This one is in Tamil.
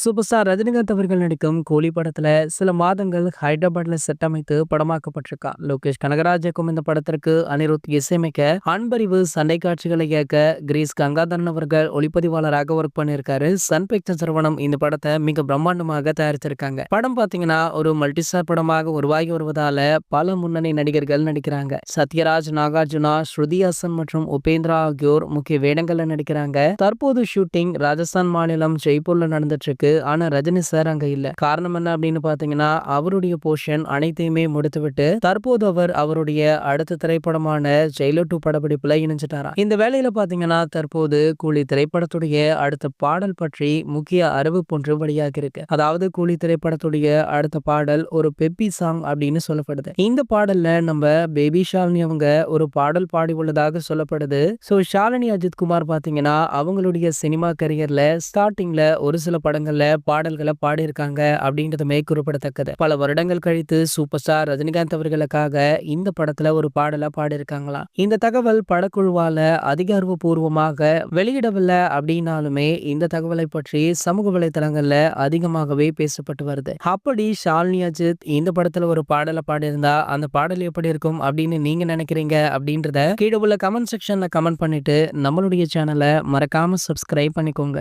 சூப்பர் ஸ்டார் ரஜினிகாந்த் அவர்கள் நடிக்கும் கூலி படத்துல சில மாதங்கள் ஹைதராபாத்ல செட் அமைத்து படமாக்கப்பட்டிருக்கான். லோகேஷ் கனகராஜ் இயக்கும் இந்த படத்திற்கு அனிருத் இசையமைக்க, அன்பறிவு சண்டை காட்சிகளை இயக்க கிரீஸ் கங்காதரன் அவர்கள் ஒளிப்பதிவாளராக ஒர்க் பண்ணியிருக்காரு. சன் பிக்சர்ஸ் நிறுவனம் இந்த படத்தை மிக பிரம்மாண்டமாக தயாரிச்சிருக்காங்க. படம் பாத்தீங்கன்னா ஒரு மல்டிஸ்டார் படமாக உருவாகி வருவதால பல முன்னணி நடிகர்கள் நடிக்கிறாங்க. சத்யராஜ், நாகார்ஜுனா, ஸ்ருதி ஹாசன் மற்றும் உபேந்திரா ஆகியோர் முக்கிய வேடங்கள்ல நடிக்கிறாங்க. தற்போது ஷூட்டிங் ராஜஸ்தான் மாநிலம் ஜெய்ப்பூர்ல நடந்துட்டு இருக்கு. ஆனா ரஜினி சார் அங்க இல்ல. காரணம் என்ன அப்படின்னு பாத்தீங்கன்னா, அவருடைய போர்ஷன் அனைத்தையுமே முடித்துவிட்டு தற்போது அவர் அவருடைய அடுத்த திரைப்படமான ஜெயிலர் 2 படப்பிடிப்புல இணைஞ்சிட்டாராம். இந்த வேலையில பாத்தீங்கன்னா தற்போது கூலி திரைப்படத்துடைய அடுத்த பாடல் பற்றி முக்கிய அறிவிப்பு ஒன்று வெளியாகி இருக்கு. அதாவது கூலி திரைப்படத்துடைய அடுத்த பாடல் ஒரு பெப்பி சாங் அப்படின்னு சொல்லப்படுது. இந்த பாடல்ல நம்ம பேபி ஷாலினி அவங்க ஒரு பாடல் பாடி உள்ளதாக சொல்லப்படுது. ஷாலினி அஜித் குமார் பாத்தீங்கன்னா அவங்களுடைய சினிமா கரியர்ல ஸ்டார்டிங்ல ஒரு சில படங்கள்ல பாடல்களை பாடியிருக்காங்க அப்படின்றதுமே குறிப்பிடத்தக்கது. பல வருடங்கள் கழித்து சூப்பர் ஸ்டார் ரஜினிகாந்த் அவர்களுக்காக இந்த படத்துல ஒரு பாடலை பாடியிருக்காங்களாம். இந்த தகவல் படக்குழுவால அதிகாரப்பூர்வமாக வெளியிடவில்லை அப்படின்னாலுமே இந்த தகவலை பற்றி சமூக வலைதளங்கள்ல அதிகமாகவே பேசப்பட்டு வருது. அப்படி ஷாலினி அஜித் இந்த படத்துல ஒரு பாடலை பாடியிருந்தா அந்த பாடல் எப்படி இருக்கும் அப்படின்னு நீங்க நினைக்கிறீங்க அப்படின்றத கீழே உள்ள கமெண்ட் செக்ஷன்ல கமெண்ட் பண்ணிட்டு நம்மளுடைய சேனலை மறக்காம சப்ஸ்கிரைப் பண்ணிக்கோங்க.